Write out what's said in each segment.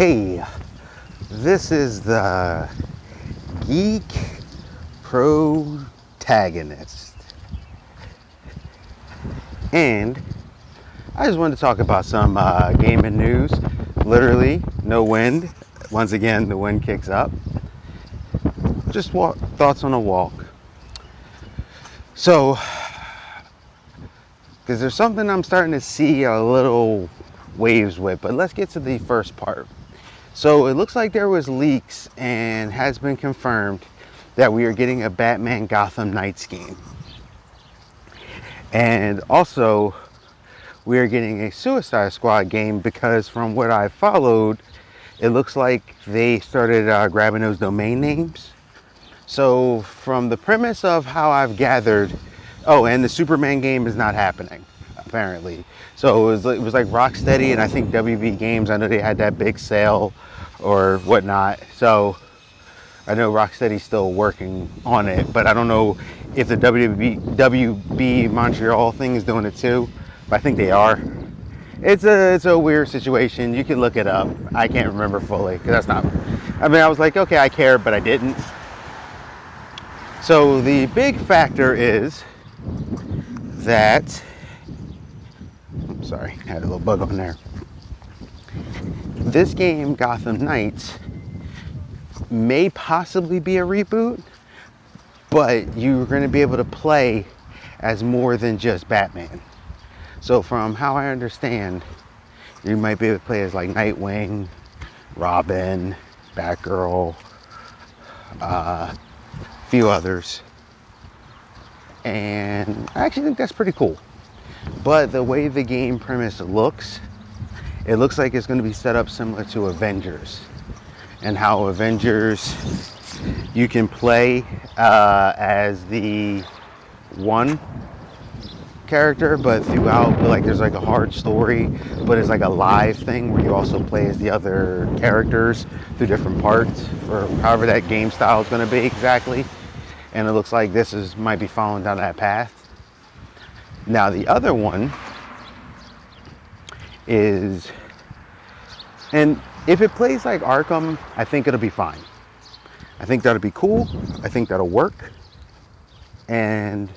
Hey, this is the Geek Protagonist. And I just wanted to talk about some gaming news. Literally, no wind. Once again, the wind kicks up. Just thoughts on a walk. So, because there's something I'm starting to see a little waves with, but let's get to the first part. So it looks like there was leaks and has been confirmed that we are getting a Batman Gotham Knights game. And also we are getting a Suicide Squad game because from what I followed, it looks like they started grabbing those domain names. So from the premise of how I've gathered, oh, and the Superman game is not happening, apparently. So it was like Rocksteady and I think WB Games. I know they had that big sale or whatnot. So I know Rocksteady's still working on it, but I don't know if the WB Montreal thing is doing it too. But I think they are. It's a weird situation. You can look it up. I can't remember fully because that's not. I mean, I was like, okay, I care, but I didn't. So the big factor is that. I'm sorry, I had a little bug on there. This game, Gotham Knights, may possibly be a reboot, but you're going to be able to play as more than just Batman. So from how I understand, you might be able to play as like Nightwing, Robin, Batgirl, a few others. And I actually think that's pretty cool. But the way the game premise looks, it looks like it's going to be set up similar to Avengers. And how Avengers, you can play as the one character, but throughout, like there's like a hard story, but it's like a live thing where you also play as the other characters through different parts, or however that game style is going to be exactly. And it looks like this might be following down that path. Now the other one is, and if it plays like Arkham, I think it'll be fine. I think that'll be cool. I think that'll work. And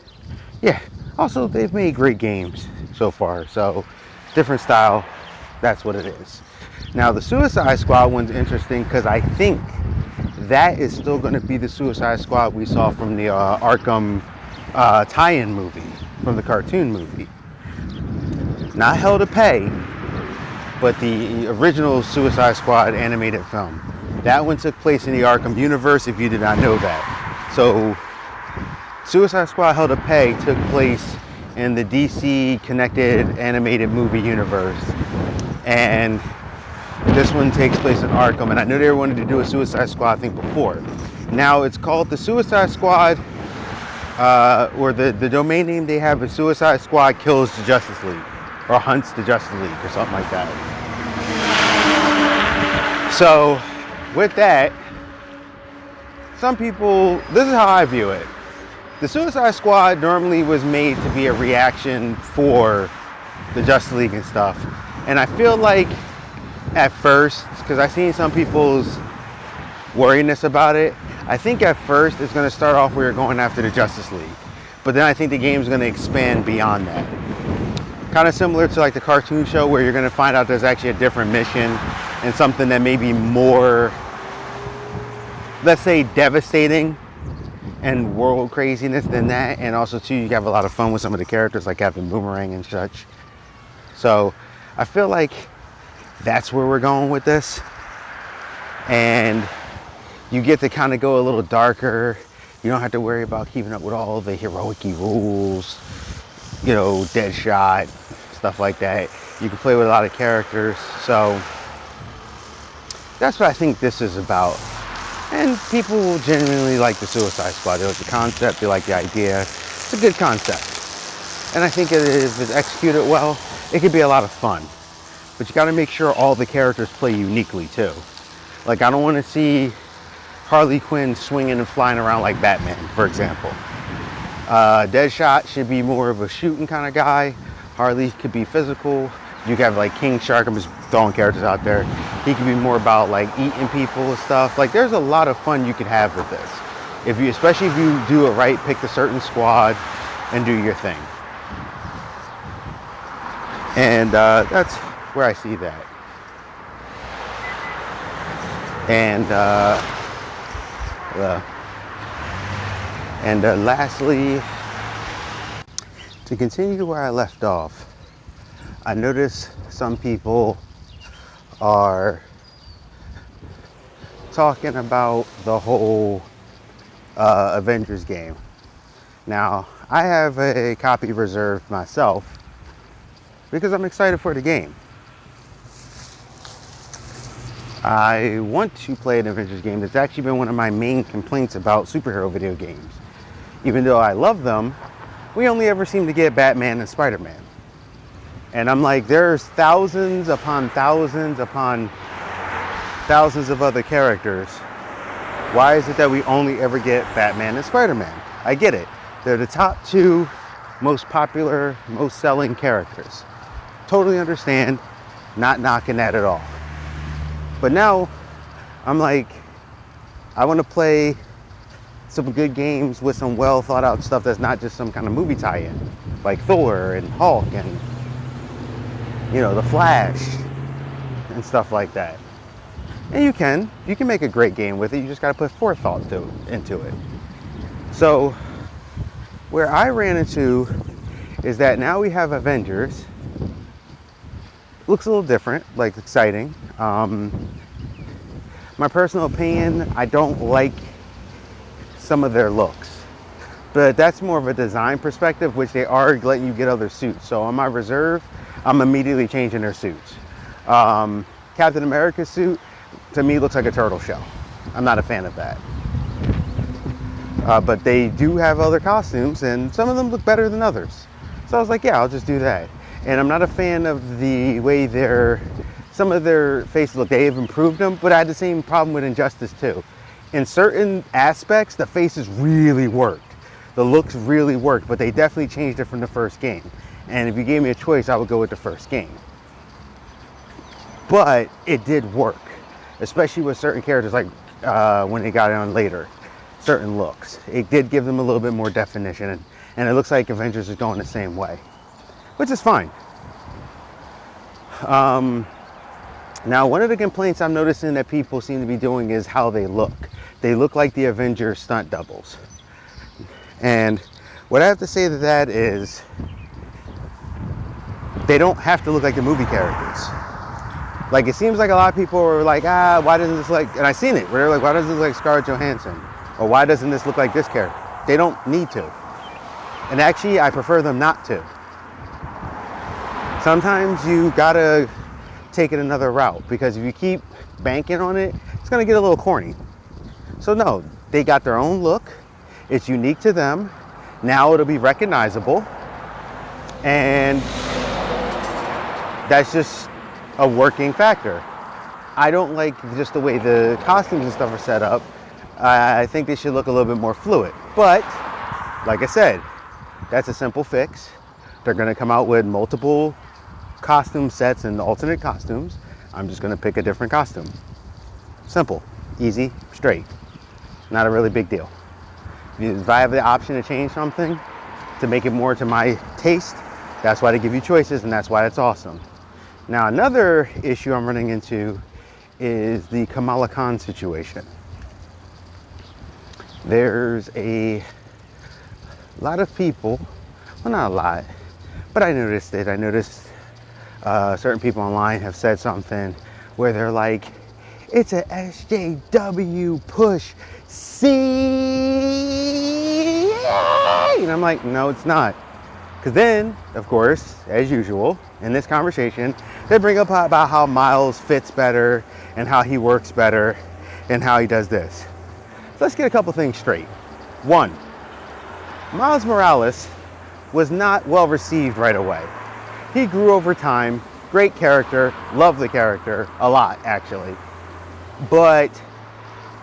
yeah, also they've made great games so far. So different style, that's what it is. Now the Suicide Squad one's interesting because I think that is still going to be the Suicide Squad we saw from the Arkham tie-in movie, from the cartoon movie. Not Hell to Pay, but the original Suicide Squad animated film. That one took place in the Arkham universe, if you did not know that. So Suicide Squad Hell to Pay took place in the DC connected animated movie universe. And this one takes place in Arkham. And I knew they wanted to do a Suicide Squad thing before. Now it's called the Suicide Squad, or the domain name they have is Suicide Squad Kills the Justice League, or Hunts the Justice League, or something like that. So with that, some people, this is how I view it. The Suicide Squad normally was made to be a reaction for the Justice League and stuff. And I feel like at first, because I've seen some people's worriness about it, I think at first it's going to start off where you're going after the Justice League. But then I think the game's going to expand beyond that. Kind of similar to like the cartoon show where you're going to find out there's actually a different mission and something that may be more, let's say, devastating and world craziness than that. And also too, you have a lot of fun with some of the characters like Captain Boomerang and such. So I feel like that's where we're going with this. And you get to kind of go a little darker. You don't have to worry about keeping up with all the heroic-y rules, you know, Deadshot, stuff like that. You can play with a lot of characters. So that's what I think this is about. And people genuinely like the Suicide Squad. They like the concept, they like the idea. It's a good concept. And I think if it's executed well, it could be a lot of fun. But you got to make sure all the characters play uniquely too. Like I don't want to see Harley Quinn swinging and flying around like Batman, for example. Deadshot should be more of a shooting kind of guy. Harley could be physical. You can have like King Shark. I'm just throwing characters out there. He can be more about like eating people and stuff. Like there's a lot of fun you can have with this. If you, especially if you do it right, pick a certain squad and do your thing. And that's where I see that. And lastly, to continue to where I left off, I notice some people are talking about the whole Avengers game. Now, I have a copy reserved myself because I'm excited for the game. I want to play an Avengers game. It's actually been one of my main complaints about superhero video games. Even though I love them, we only ever seem to get Batman and Spider-Man. And I'm like, there's thousands upon thousands upon thousands of other characters. Why is it that we only ever get Batman and Spider-Man? I get it. They're the top two most popular, most selling characters. Totally understand, not knocking that at all. But now, I'm like, I want to play some good games with some well thought out stuff that's not just some kind of movie tie-in. Like Thor and Hulk and, you know, The Flash and stuff like that. And you can make a great game with it. You just got to put forethought into it. So, where I ran into is that now we have Avengers. Looks a little different, like exciting. My personal opinion, I don't like some of their looks, but that's more of a design perspective, which they are letting you get other suits. So on my reserve, I'm immediately changing their suits. Captain America's suit, to me, looks like a turtle shell. I'm not a fan of that. But they do have other costumes, and some of them look better than others. So I was like, yeah, I'll just do that. And I'm not a fan of the way some of their faces look. They have improved them, but I had the same problem with Injustice too. In certain aspects, the faces really worked. The looks really worked, but they definitely changed it from the first game. And if you gave me a choice, I would go with the first game. But it did work, especially with certain characters, like when they got it on later, certain looks. It did give them a little bit more definition, and it looks like Avengers is going the same way, which is fine. Now, one of the complaints I'm noticing that people seem to be doing is how they look. They look like the Avengers stunt doubles. And what I have to say to that is, they don't have to look like the movie characters. Like, it seems like a lot of people are like, why doesn't this and I've seen it, where they're like, why doesn't this look like Scarlett Johansson? Or why doesn't this look like this character? They don't need to. And actually, I prefer them not to. Sometimes you gotta take it another route, because if you keep banking on it, it's gonna get a little corny. So no, they got their own look. It's unique to them. Now it'll be recognizable. And that's just a working factor. I don't like just the way the costumes and stuff are set up. I think they should look a little bit more fluid. But, like I said, that's a simple fix. They're gonna come out with multiple costume sets and alternate costumes. I'm just gonna pick a different costume. Simple, easy, straight. Not a really big deal. If I have the option to change something to make it more to my taste, that's why they give you choices, and that's why it's awesome. Now, another issue I'm running into is the Kamala Khan situation. There's a lot of people, well, not a lot, but I noticed it. I noticed certain people online have said something where they're like, it's a SJW push, see? And I'm like, no, it's not. Because then, of course, as usual, in this conversation, they bring up about how Miles fits better and how he works better and how he does this. So let's get a couple things straight. One, Miles Morales was not well received right away. He grew over time, great character, love the character, a lot actually. But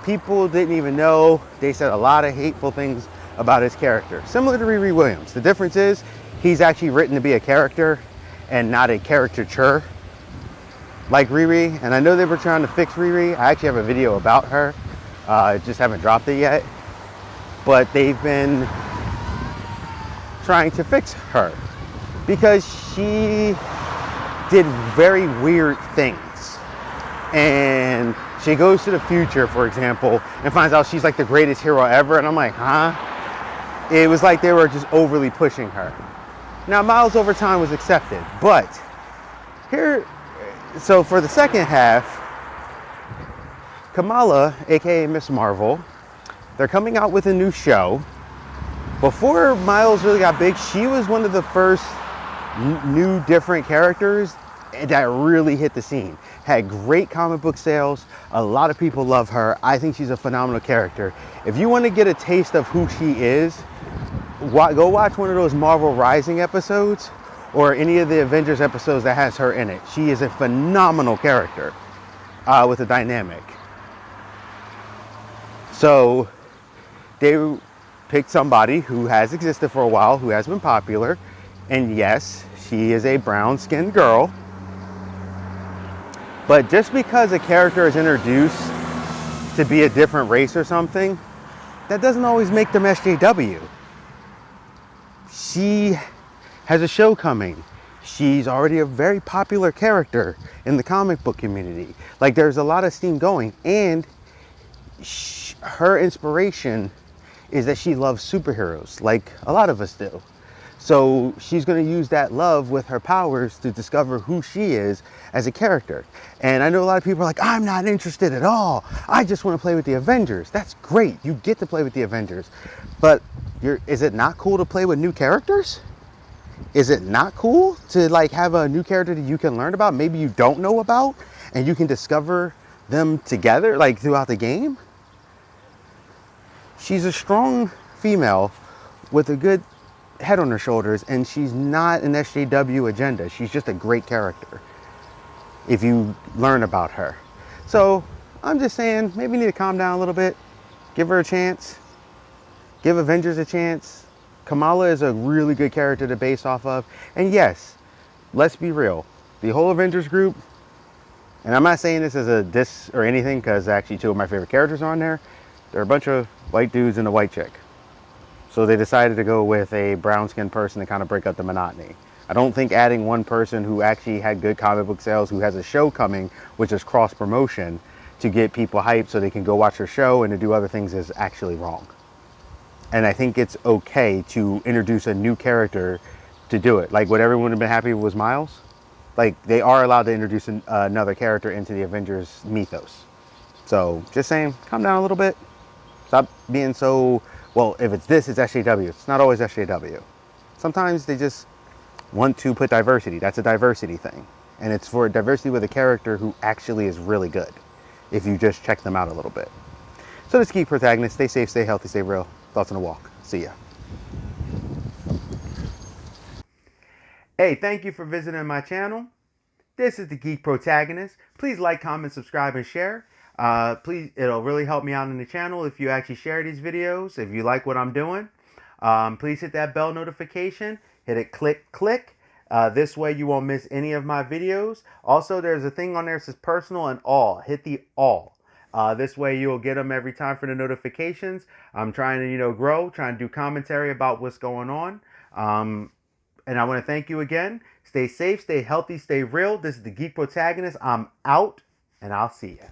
people didn't even know, they said a lot of hateful things about his character. Similar to Riri Williams. The difference is, he's actually written to be a character, and not a caricature like Riri. And I know they were trying to fix Riri. I actually have a video about her. Just haven't dropped it yet. But they've been trying to fix her because she did very weird things. And she goes to the future, for example, and finds out she's like the greatest hero ever. And I'm like, huh? It was like they were just overly pushing her. Now, Miles over time was accepted, but here, so for the second half, Kamala, aka Miss Marvel, they're coming out with a new show. Before Miles really got big, she was one of the first new different characters that really hit the scene. Had great comic book sales. A lot of people love her. I think she's a phenomenal character. If you want to get a taste of who she is, go watch one of those Marvel Rising episodes or any of the Avengers episodes that has her in it. She is a phenomenal character with a dynamic. So they picked somebody who has existed for a while, who has been popular, and yes, she is a brown-skinned girl. But just because a character is introduced to be a different race or something, that doesn't always make them SJW. She has a show coming. She's already a very popular character in the comic book community. Like, there's a lot of steam going, and her inspiration is that she loves superheroes, like a lot of us do. So she's going to use that love with her powers to discover who she is as a character. And I know a lot of people are like, I'm not interested at all. I just want to play with the Avengers. That's great. You get to play with the Avengers. But is it not cool to play with new characters? Is it not cool to like have a new character that you can learn about, maybe you don't know about, and you can discover them together like throughout the game? She's a strong female with a good head on her shoulders, and she's not an SJW agenda. She's just a great character if you learn about her. So I'm just saying, maybe you need to calm down a little bit, give her a chance, give Avengers a chance. Kamala is a really good character to base off of. And yes, let's be real, the whole Avengers group, and I'm not saying this as a diss or anything, because actually two of my favorite characters are on there. They're a bunch of white dudes and a white chick. So they decided to go with a brown-skinned person to kind of break up the monotony. I don't think adding one person who actually had good comic book sales, who has a show coming, which is cross-promotion, to get people hyped so they can go watch her show and to do other things is actually wrong. And I think it's okay to introduce a new character to do it. Like what everyone would have been happy with was Miles. Like they are allowed to introduce another character into the Avengers mythos. So just saying, calm down a little bit. Stop being so, well, if it's this, it's SJW. It's not always SJW. Sometimes they just want to put diversity. That's a diversity thing. And it's for diversity with a character who actually is really good, if you just check them out a little bit. So this Geek Protagonist, stay safe, stay healthy, stay real. Thoughts on a walk. See ya. Hey, thank you for visiting my channel. This is the Geek Protagonist. Please like, comment, subscribe, and share. Please, it'll really help me out in the channel if you actually share these videos, if you like what I'm doing. Please hit that bell notification, hit it, click. This way you won't miss any of my videos. Also, there's a thing on there that says personal and all. Hit the all. This way you'll get them every time for the notifications. I'm trying to, grow, trying to do commentary about what's going on. And I want to thank you again. Stay safe, stay healthy, stay real. This is the Geek Protagonist. I'm out, and I'll see you.